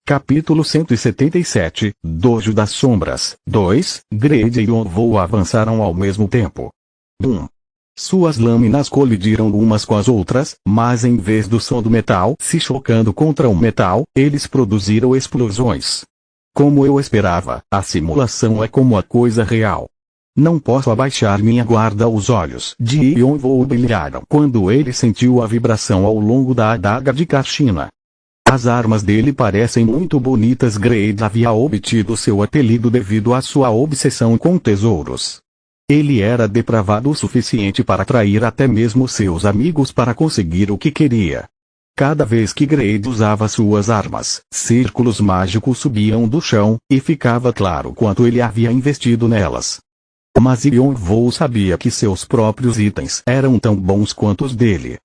Capítulo 177, Dojo das Sombras. 2. Greed e Yonvou avançaram ao mesmo tempo. 1. Suas lâminas colidiram umas com as outras, mas em vez do som do metal se chocando contra o metal, eles produziram explosões. Como eu esperava, a simulação é como a coisa real. Não posso abaixar minha guarda. Os olhos de Yonvou brilharam quando ele sentiu a vibração ao longo da adaga de Karshina. As armas dele parecem muito bonitas. Greed havia obtido seu apelido devido à sua obsessão com tesouros. Ele era depravado o suficiente para atrair até mesmo seus amigos para conseguir o que queria. Cada vez que Greed usava suas armas, círculos mágicos subiam do chão, e ficava claro quanto ele havia investido nelas. Mas Yonvou sabia que seus próprios itens eram tão bons quanto os dele.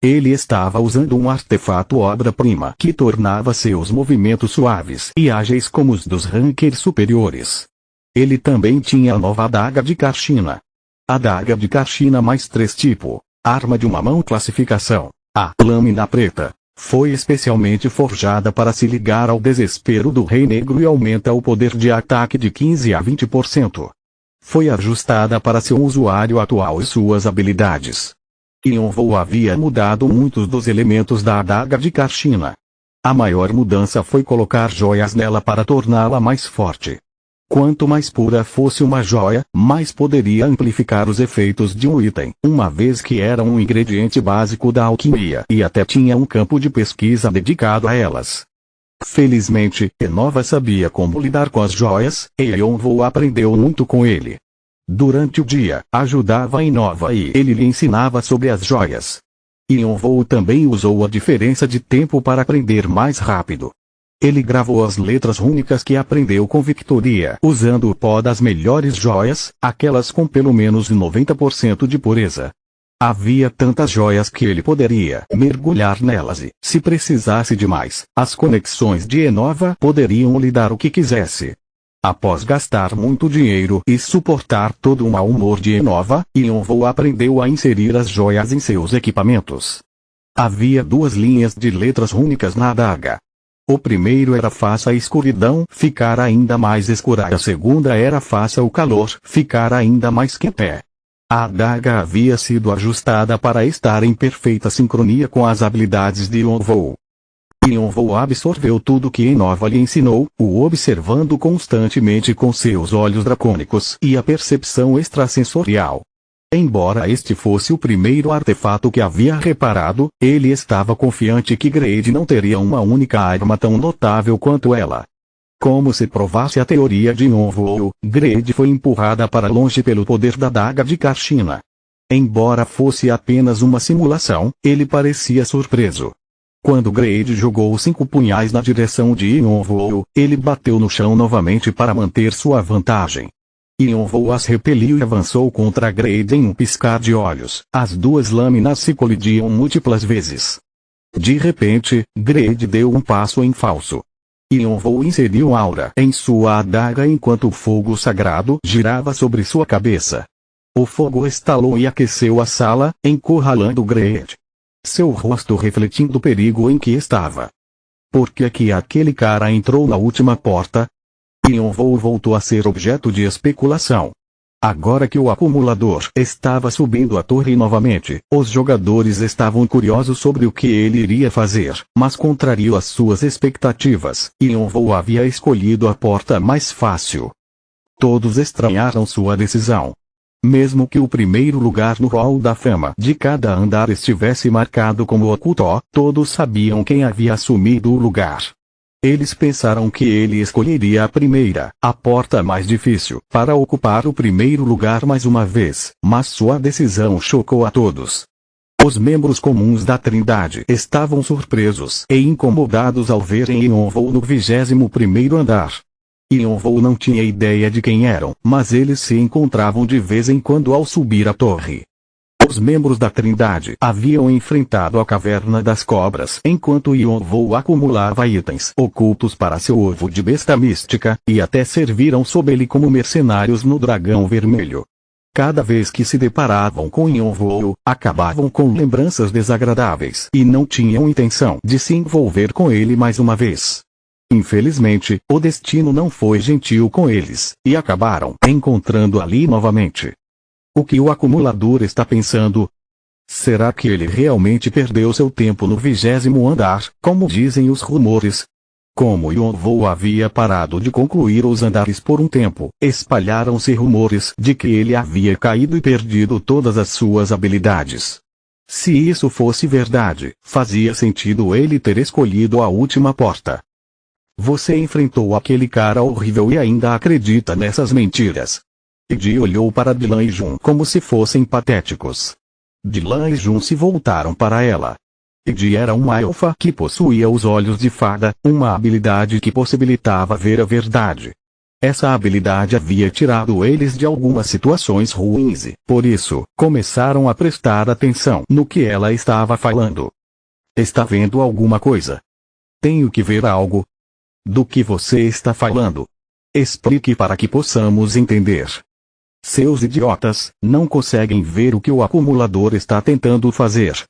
Ele estava usando um artefato obra-prima que tornava seus movimentos suaves e ágeis como os dos rankers superiores. Ele também tinha a nova adaga de Karshina. Adaga de Karshina mais 3 tipo. Arma de uma mão classificação. A lâmina preta. Foi especialmente forjada para se ligar ao desespero do Rei Negro e aumenta o poder de ataque de 15 a 20%. Foi ajustada para seu usuário atual e suas habilidades. Yonvou havia mudado muitos dos elementos da adaga de Karshina. A maior mudança foi colocar joias nela para torná-la mais forte. Quanto mais pura fosse uma joia, mais poderia amplificar os efeitos de um item, uma vez que era um ingrediente básico da alquimia e até tinha um campo de pesquisa dedicado a elas. Felizmente, Enova sabia como lidar com as joias, e Yonvou aprendeu muito com ele. Durante o dia, ajudava Enova e ele lhe ensinava sobre as joias. Yonvou também usou a diferença de tempo para aprender mais rápido. Ele gravou as letras rúnicas que aprendeu com Victoria usando o pó das melhores joias, aquelas com pelo menos 90% de pureza. Havia tantas joias que ele poderia mergulhar nelas e, se precisasse de mais, as conexões de Enova poderiam lhe dar o que quisesse. Após gastar muito dinheiro e suportar todo o mau humor de Enova, Yonvou aprendeu a inserir as joias em seus equipamentos. Havia 2 linhas de letras rúnicas na adaga. O primeiro era faça a escuridão ficar ainda mais escura e a segunda era faça o calor ficar ainda mais quente. A adaga havia sido ajustada para estar em perfeita sincronia com as habilidades de Yonvou. Yonvou absorveu tudo que Enova lhe ensinou, o observando constantemente com seus olhos dracônicos e a percepção extrasensorial. Embora este fosse o primeiro artefato que havia reparado, ele estava confiante que Greed não teria uma única arma tão notável quanto ela. Como se provasse a teoria de Yonvou, Greed foi empurrada para longe pelo poder da adaga de Karshina. Embora fosse apenas uma simulação, ele parecia surpreso. Quando Greed jogou 5 punhais na direção de Yonvou, ele bateu no chão novamente para manter sua vantagem. Yonvou as repeliu e avançou contra Greed em um piscar de olhos. As 2 lâminas se colidiam múltiplas vezes. De repente, Greed deu um passo em falso. Yonvou inseriu aura em sua adaga enquanto o fogo sagrado girava sobre sua cabeça. O fogo estalou e aqueceu a sala, encurralando Greed. Seu rosto refletindo o perigo em que estava. Por que aquele cara entrou na última porta? Yonvou voltou a ser objeto de especulação. Agora que o acumulador estava subindo a torre novamente, os jogadores estavam curiosos sobre o que ele iria fazer, mas contrariou as suas expectativas. Yonvou havia escolhido a porta mais fácil. Todos estranharam sua decisão. Mesmo que o primeiro lugar no hall da fama de cada andar estivesse marcado como oculto, todos sabiam quem havia assumido o lugar. Eles pensaram que ele escolheria a primeira, a porta mais difícil, para ocupar o primeiro lugar mais uma vez, mas sua decisão chocou a todos. Os membros comuns da Trindade estavam surpresos e incomodados ao verem Yonvou no 21º andar. Yonvou não tinha ideia de quem eram, mas eles se encontravam de vez em quando ao subir a torre. Os membros da Trindade haviam enfrentado a Caverna das Cobras enquanto Yonvou acumulava itens ocultos para seu ovo de besta mística, e até serviram sob ele como mercenários no Dragão Vermelho. Cada vez que se deparavam com Yonvou, acabavam com lembranças desagradáveis e não tinham intenção de se envolver com ele mais uma vez. Infelizmente, o destino não foi gentil com eles, e acabaram encontrando ali novamente. O que o acumulador está pensando? Será que ele realmente perdeu seu tempo no 20º andar, como dizem os rumores? Como Yon-Woo havia parado de concluir os andares por um tempo, espalharam-se rumores de que ele havia caído e perdido todas as suas habilidades. Se isso fosse verdade, fazia sentido ele ter escolhido a última porta. Você enfrentou aquele cara horrível e ainda acredita nessas mentiras. Ji olhou para Dylan e Jun como se fossem patéticos. Dylan e Jun se voltaram para ela. Ji era uma elfa que possuía os olhos de fada, uma habilidade que possibilitava ver a verdade. Essa habilidade havia tirado eles de algumas situações ruins e, por isso, começaram a prestar atenção no que ela estava falando. Está vendo alguma coisa? Tenho que ver algo. Do que você está falando? Explique para que possamos entender. Seus idiotas, não conseguem ver o que o acumulador está tentando fazer.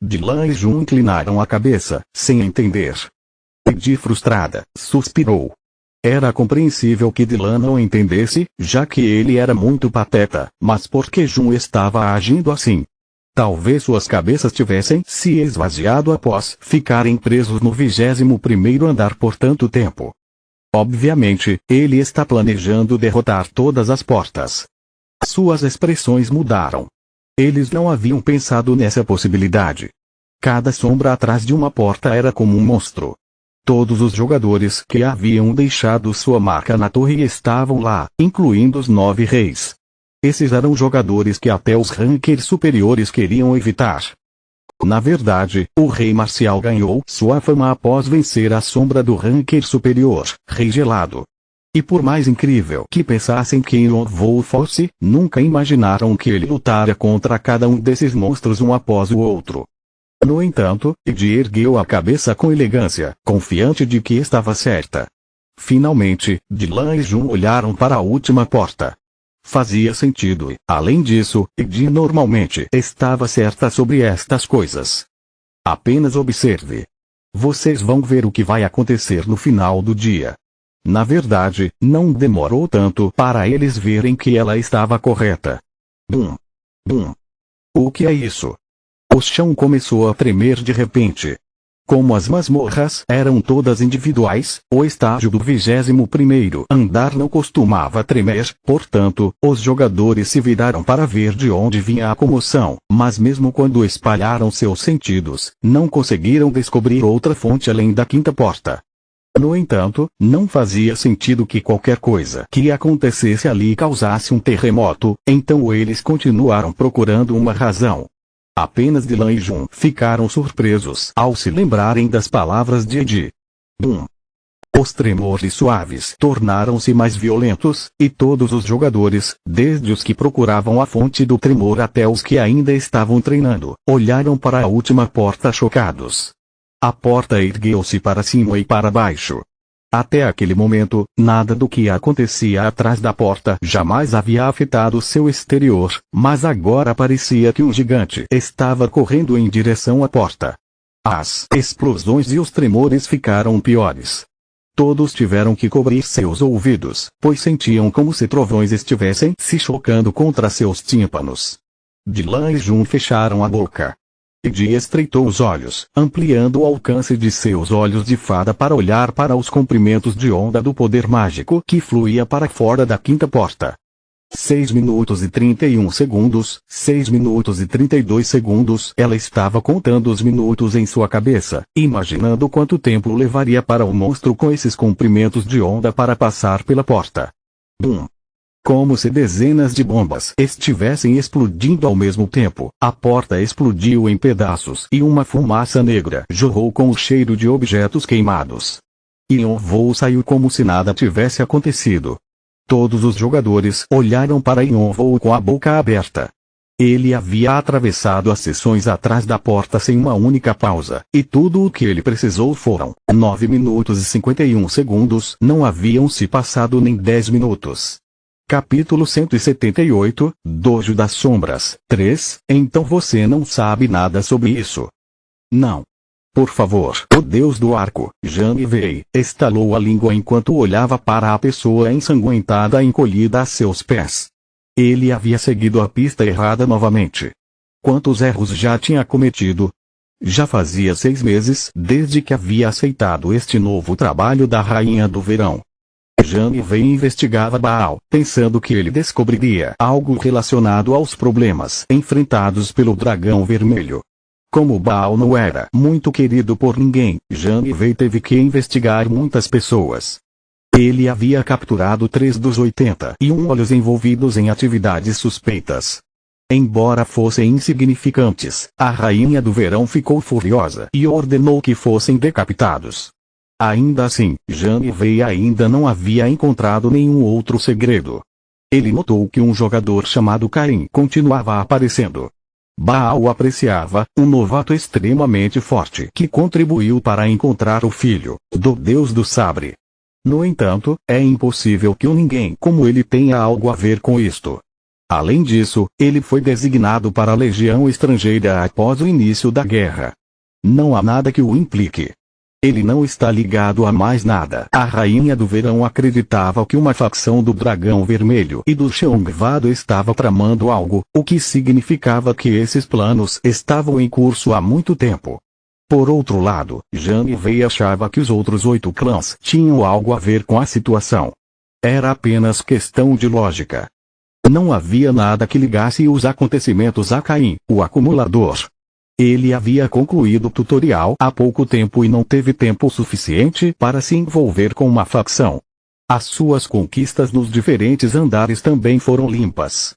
Dylan e Jun inclinaram a cabeça, sem entender. Ji, frustrada, suspirou. Era compreensível que Dylan não entendesse, já que ele era muito pateta, mas por que Jun estava agindo assim? Talvez suas cabeças tivessem se esvaziado após ficarem presos no 21º andar por tanto tempo. Obviamente, ele está planejando derrotar todas as portas. Suas expressões mudaram. Eles não haviam pensado nessa possibilidade. Cada sombra atrás de uma porta era como um monstro. Todos os jogadores que haviam deixado sua marca na torre estavam lá, incluindo os 9 reis. Esses eram jogadores que até os rankers superiores queriam evitar. Na verdade, o rei marcial ganhou sua fama após vencer a sombra do ranker superior, Rei Gelado. E por mais incrível que pensassem que Yon-Woo fosse, nunca imaginaram que ele lutaria contra cada um desses monstros um após o outro. No entanto, Ji ergueu a cabeça com elegância, confiante de que estava certa. Finalmente, Dylan e Jun olharam para a última porta. Fazia sentido e, além disso, Ji normalmente estava certa sobre estas coisas. Apenas observe. Vocês vão ver o que vai acontecer no final do dia. Na verdade, não demorou tanto para eles verem que ela estava correta. Bum! Bum! O que é isso? O chão começou a tremer de repente. Como as masmorras eram todas individuais, o estágio do 21º andar não costumava tremer, portanto, os jogadores se viraram para ver de onde vinha a comoção, mas mesmo quando espalharam seus sentidos, não conseguiram descobrir outra fonte além da quinta porta. No entanto, não fazia sentido que qualquer coisa que acontecesse ali causasse um terremoto, então eles continuaram procurando uma razão. Apenas Dylan e Jun ficaram surpresos ao se lembrarem das palavras de Ji. Bum! Os tremores suaves tornaram-se mais violentos, e todos os jogadores, desde os que procuravam a fonte do tremor até os que ainda estavam treinando, olharam para a última porta chocados. A porta ergueu-se para cima e para baixo. Até aquele momento, nada do que acontecia atrás da porta jamais havia afetado seu exterior, mas agora parecia que um gigante estava correndo em direção à porta. As explosões e os tremores ficaram piores. Todos tiveram que cobrir seus ouvidos, pois sentiam como se trovões estivessem se chocando contra seus tímpanos. Dylan e Jun fecharam a boca. Ji estreitou os olhos, ampliando o alcance de seus olhos de fada para olhar para os comprimentos de onda do poder mágico que fluía para fora da quinta porta. 6 minutos e 31 segundos, 6 minutos e 32 segundos. Ela estava contando os minutos em sua cabeça, imaginando quanto tempo levaria para o monstro com esses comprimentos de onda para passar pela porta. Bum! Como se dezenas de bombas estivessem explodindo ao mesmo tempo, a porta explodiu em pedaços e uma fumaça negra jorrou com o cheiro de objetos queimados. Yon-Woo saiu como se nada tivesse acontecido. Todos os jogadores olharam para Yon-Woo com a boca aberta. Ele havia atravessado as seções atrás da porta sem uma única pausa, e tudo o que ele precisou foram 9 minutos e 51 segundos. Não haviam se passado nem 10 minutos. Capítulo 178, Dojo das Sombras, 3. Então você não sabe nada sobre isso? Não. Por favor, o deus do arco, Janivei, estalou a língua enquanto olhava para a pessoa ensanguentada encolhida a seus pés. Ele havia seguido a pista errada novamente. Quantos erros já tinha cometido? Já fazia 6 meses desde que havia aceitado este novo trabalho da Rainha do Verão. Janivei investigava Baal, pensando que ele descobriria algo relacionado aos problemas enfrentados pelo dragão vermelho. Como Baal não era muito querido por ninguém, Janivei teve que investigar muitas pessoas. Ele havia capturado 3 dos 81 olhos envolvidos em atividades suspeitas. Embora fossem insignificantes, a Rainha do Verão ficou furiosa e ordenou que fossem decapitados. Ainda assim, Janivei ainda não havia encontrado nenhum outro segredo. Ele notou que um jogador chamado Caim continuava aparecendo. Baal o apreciava, um novato extremamente forte que contribuiu para encontrar o filho do Deus do Sabre. No entanto, é impossível que ninguém como ele tenha algo a ver com isto. Além disso, ele foi designado para a Legião Estrangeira após o início da guerra. Não há nada que o implique. Ele não está ligado a mais nada. A Rainha do Verão acreditava que uma facção do Dragão Vermelho e do Xiongvado estava tramando algo, o que significava que esses planos estavam em curso há muito tempo. Por outro lado, Janivei achava que os outros 8 clãs tinham algo a ver com a situação. Era apenas questão de lógica. Não havia nada que ligasse os acontecimentos a Caim, o acumulador. Ele havia concluído o tutorial há pouco tempo e não teve tempo suficiente para se envolver com uma facção. As suas conquistas nos diferentes andares também foram limpas.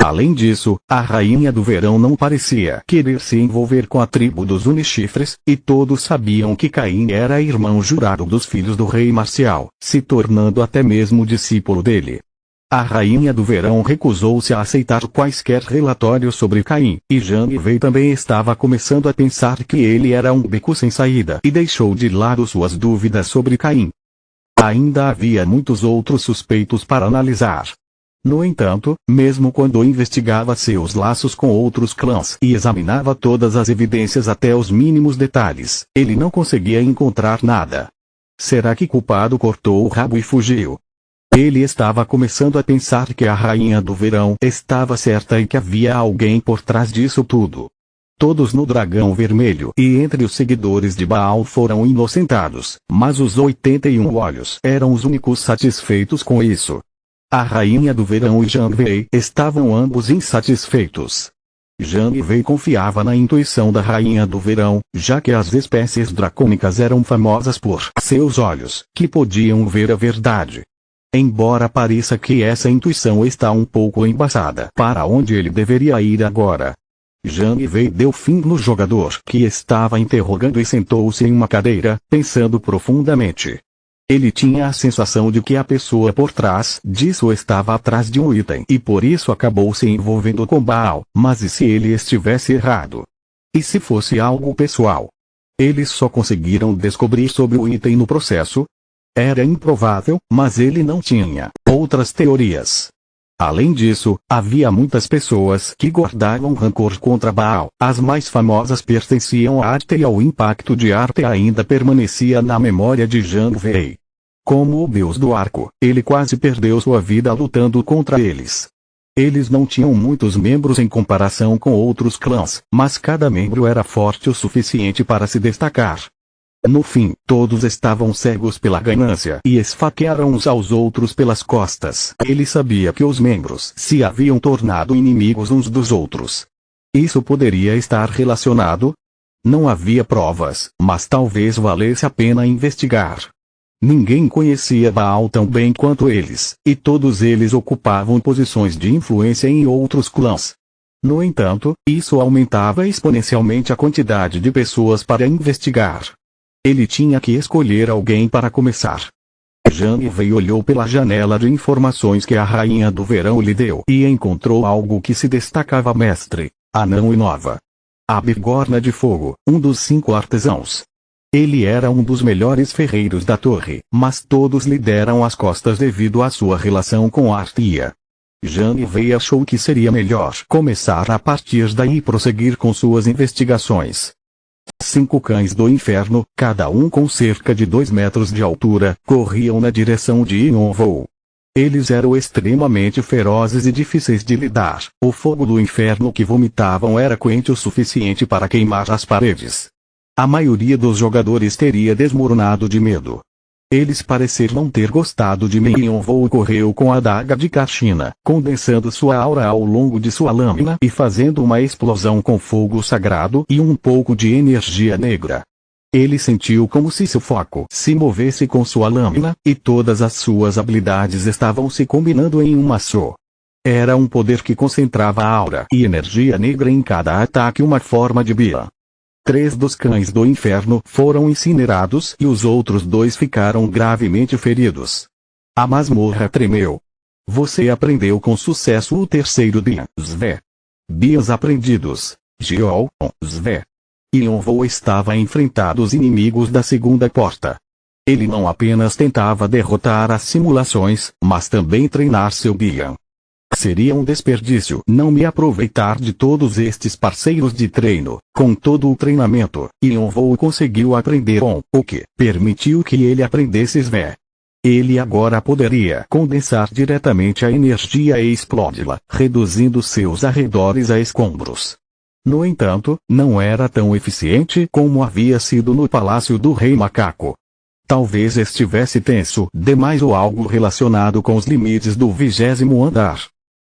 Além disso, a Rainha do Verão não parecia querer se envolver com a tribo dos Unichifres, e todos sabiam que Caim era irmão jurado dos filhos do rei Marcial, se tornando até mesmo discípulo dele. A Rainha do Verão recusou-se a aceitar quaisquer relatórios sobre Caim, e Janivei também estava começando a pensar que ele era um beco sem saída e deixou de lado suas dúvidas sobre Caim. Ainda havia muitos outros suspeitos para analisar. No entanto, mesmo quando investigava seus laços com outros clãs e examinava todas as evidências até os mínimos detalhes, ele não conseguia encontrar nada. Será que culpado cortou o rabo e fugiu? Ele estava começando a pensar que a Rainha do Verão estava certa e que havia alguém por trás disso tudo. Todos no Dragão Vermelho e entre os seguidores de Baal foram inocentados, mas os 81 olhos eram os únicos satisfeitos com isso. A Rainha do Verão e Janivei estavam ambos insatisfeitos. Janivei confiava na intuição da Rainha do Verão, já que as espécies dracônicas eram famosas por seus olhos, que podiam ver a verdade. Embora pareça que essa intuição está um pouco embaçada para onde ele deveria ir agora. Janivei deu fim no jogador que estava interrogando e sentou-se em uma cadeira, pensando profundamente. Ele tinha a sensação de que a pessoa por trás disso estava atrás de um item e por isso acabou se envolvendo com Baal, mas e se ele estivesse errado? E se fosse algo pessoal? Eles só conseguiram descobrir sobre o item no processo? Era improvável, mas ele não tinha outras teorias. Além disso, havia muitas pessoas que guardavam rancor contra Baal. As mais famosas pertenciam a Arte e ao impacto de Arte ainda permanecia na memória de Janivei. Como o deus do arco, ele quase perdeu sua vida lutando contra eles. Eles não tinham muitos membros em comparação com outros clãs, mas cada membro era forte o suficiente para se destacar. No fim, todos estavam cegos pela ganância e esfaquearam uns aos outros pelas costas. Ele sabia que os membros se haviam tornado inimigos uns dos outros. Isso poderia estar relacionado? Não havia provas, mas talvez valesse a pena investigar. Ninguém conhecia Baal tão bem quanto eles, e todos eles ocupavam posições de influência em outros clãs. No entanto, isso aumentava exponencialmente a quantidade de pessoas para investigar. Ele tinha que escolher alguém para começar. Janivei olhou pela janela de informações que a Rainha do Verão lhe deu e encontrou algo que se destacava: mestre, anão e nova. A bigorna de fogo, um dos 5 artesãos. Ele era um dos melhores ferreiros da torre, mas todos lhe deram as costas devido à sua relação com Artia. Janivei achou que seria melhor começar a partir daí e prosseguir com suas investigações. 5 cães do inferno, cada um com cerca de 2 metros de altura, corriam na direção de Yonvou. Eles eram extremamente ferozes e difíceis de lidar. O fogo do inferno que vomitavam era quente o suficiente para queimar as paredes. A maioria dos jogadores teria desmoronado de medo. Eles pareceram não ter gostado de mim. Yonvou correu com a adaga de Kachina, condensando sua aura ao longo de sua lâmina e fazendo uma explosão com fogo sagrado e um pouco de energia negra. Ele sentiu como se seu foco se movesse com sua lâmina, e todas as suas habilidades estavam se combinando em uma só. Era um poder que concentrava aura e energia negra em cada ataque, uma forma de Bia. 3 dos cães do inferno foram incinerados e os outros 2 ficaram gravemente feridos. A masmorra tremeu. Você aprendeu com sucesso o terceiro Bia, Zve. Bias aprendidos, Geol, Zve. Yonvou estava a enfrentar os inimigos da segunda porta. Ele não apenas tentava derrotar as simulações, mas também treinar seu Bian. Seria um desperdício não me aproveitar de todos estes parceiros de treino. Com todo o treinamento, Yonvou conseguiu aprender o que permitiu que ele aprendesse Sve. Ele agora poderia condensar diretamente a energia e explodi-la, reduzindo seus arredores a escombros. No entanto, não era tão eficiente como havia sido no Palácio do Rei Macaco. Talvez estivesse tenso demais ou algo relacionado com os limites do 20º andar.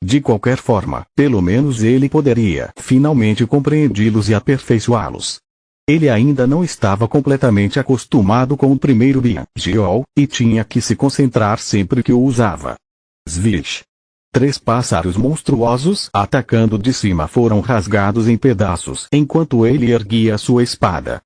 De qualquer forma, pelo menos ele poderia finalmente compreendi-los e aperfeiçoá-los. Ele ainda não estava completamente acostumado com o primeiro Bian, Geol, e tinha que se concentrar sempre que o usava. Svish. 3 pássaros monstruosos atacando de cima foram rasgados em pedaços enquanto ele erguia sua espada.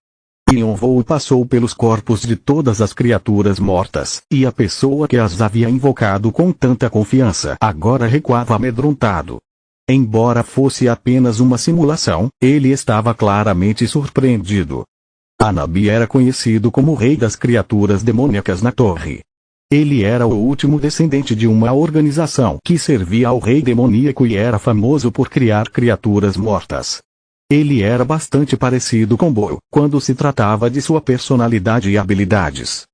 Yonvou passou pelos corpos de todas as criaturas mortas, e a pessoa que as havia invocado com tanta confiança agora recuava amedrontado. Embora fosse apenas uma simulação, ele estava claramente surpreendido. Anabi era conhecido como o rei das criaturas demoníacas na torre. Ele era o último descendente de uma organização que servia ao rei demoníaco e era famoso por criar criaturas mortas. Ele era bastante parecido com Bo, quando se tratava de sua personalidade e habilidades.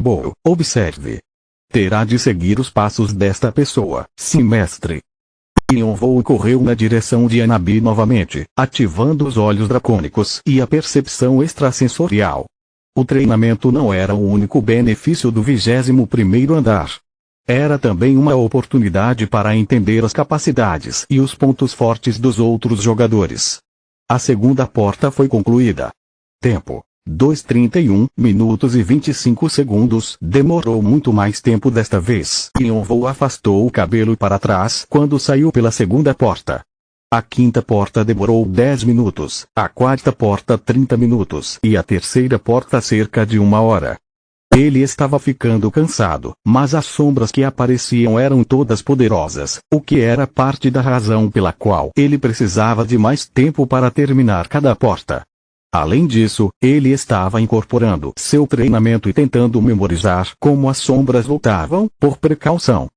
Bo, observe. Terá de seguir os passos desta pessoa, sim mestre. Yonvou correu na direção de Anabi novamente, ativando os olhos dracônicos e a percepção extrasensorial. O treinamento não era o único benefício do 21º andar. Era também uma oportunidade para entender as capacidades e os pontos fortes dos outros jogadores. A segunda porta foi concluída. Tempo: 2:31 minutos e 25 segundos. Demorou muito mais tempo desta vez. Yonvou afastou o cabelo para trás quando saiu pela segunda porta. A quinta porta demorou 10 minutos, a quarta porta 30 minutos e a terceira porta cerca de 1 hora. Ele estava ficando cansado, mas as sombras que apareciam eram todas poderosas, o que era parte da razão pela qual ele precisava de mais tempo para terminar cada porta. Além disso, ele estava incorporando seu treinamento e tentando memorizar como as sombras lutavam, por precaução.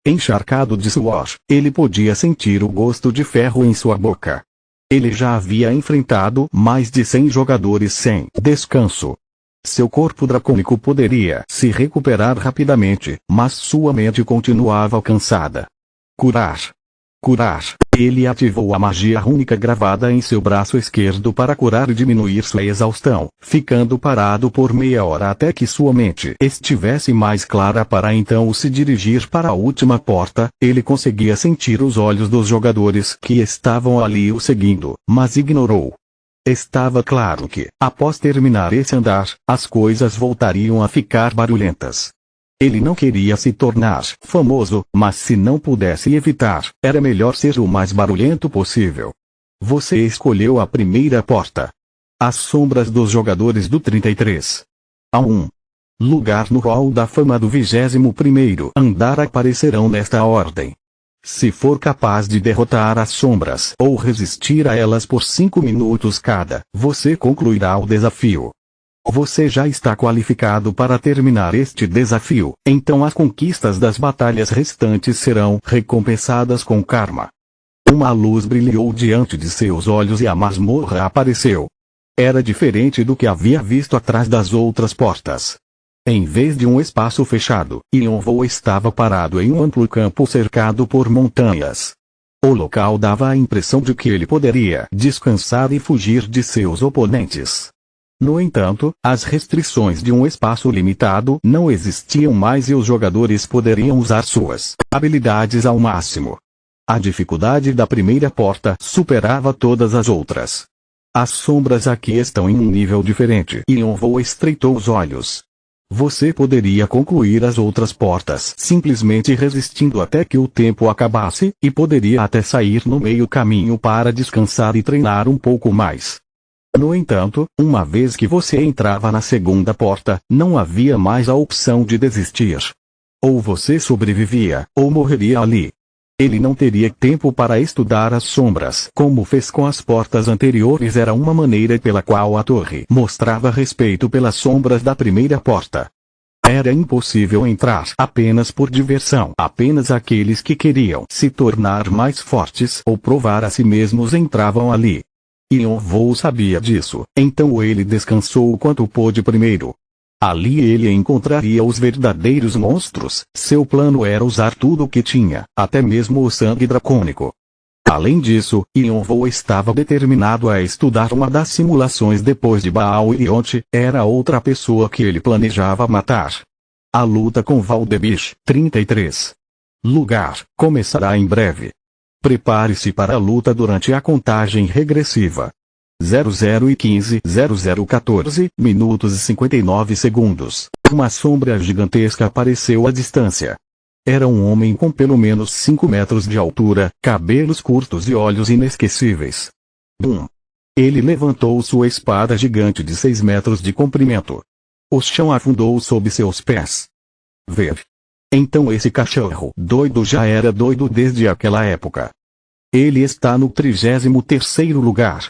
Encharcado de suor, ele podia sentir o gosto de ferro em sua boca. Ele já havia enfrentado mais de 100 jogadores sem descanso. Seu corpo dracônico poderia se recuperar rapidamente, mas sua mente continuava cansada. Curar. Curar. Ele ativou a magia rúnica gravada em seu braço esquerdo para curar e diminuir sua exaustão, ficando parado por meia hora até que sua mente estivesse mais clara para então se dirigir para a última porta. Ele conseguia sentir os olhos dos jogadores que estavam ali o seguindo, mas ignorou. Estava claro que, após terminar esse andar, as coisas voltariam a ficar barulhentas. Ele não queria se tornar famoso, mas se não pudesse evitar, era melhor ser o mais barulhento possível. Você escolheu a primeira porta. As sombras dos jogadores do 33. A 1. Lugar no hall da fama do 21º andar aparecerão nesta ordem. Se for capaz de derrotar as sombras ou resistir a elas por 5 minutos cada, você concluirá o desafio. Você já está qualificado para terminar este desafio, então as conquistas das batalhas restantes serão recompensadas com karma. Uma luz brilhou diante de seus olhos e a masmorra apareceu. Era diferente do que havia visto atrás das outras portas. Em vez de um espaço fechado, Yonvou estava parado em um amplo campo cercado por montanhas. O local dava a impressão de que ele poderia descansar e fugir de seus oponentes. No entanto, as restrições de um espaço limitado não existiam mais e os jogadores poderiam usar suas habilidades ao máximo. A dificuldade da primeira porta superava todas as outras. As sombras aqui estão em um nível diferente. Yonvou estreitou os olhos. Você poderia concluir as outras portas simplesmente resistindo até que o tempo acabasse, e poderia até sair no meio caminho para descansar e treinar um pouco mais. No entanto, uma vez que você entrava na segunda porta, não havia mais a opção de desistir. Ou você sobrevivia, ou morreria ali. Ele não teria tempo para estudar as sombras. Como fez com as portas anteriores, era uma maneira pela qual a torre mostrava respeito pelas sombras da primeira porta. Era impossível entrar apenas por diversão. Apenas aqueles que queriam se tornar mais fortes ou provar a si mesmos entravam ali. Yonvou sabia disso, então ele descansou o quanto pôde primeiro. Ali ele encontraria os verdadeiros monstros. Seu plano era usar tudo o que tinha, até mesmo o sangue dracônico. Além disso, Yonvou estava determinado a estudar uma das simulações depois de Baal e Ionte. Era outra pessoa que ele planejava matar. A luta com Valdebish, 33. Lugar, começará em breve. Prepare-se para a luta durante a contagem regressiva. 00:15, 00:14 minutos e 59 segundos. Uma sombra gigantesca apareceu à distância. Era um homem com pelo menos 5 metros de altura, cabelos curtos e olhos inesquecíveis. Bum! Ele levantou sua espada gigante de 6 metros de comprimento. O chão afundou sob seus pés. Ver. Então esse cachorro doido já era doido desde aquela época. Ele está no 33º lugar.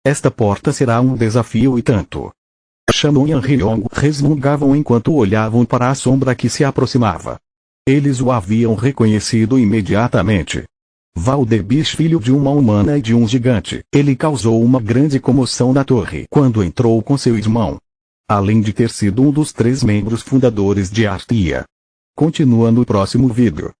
Esta porta será um desafio e tanto. Shannon e Ryong resmungavam enquanto olhavam para a sombra que se aproximava. Eles o haviam reconhecido imediatamente. Valdebish, filho de uma humana e de um gigante, ele causou uma grande comoção na torre quando entrou com seu irmão. Além de ter sido um dos 3 membros fundadores de Artia. Continua no próximo vídeo.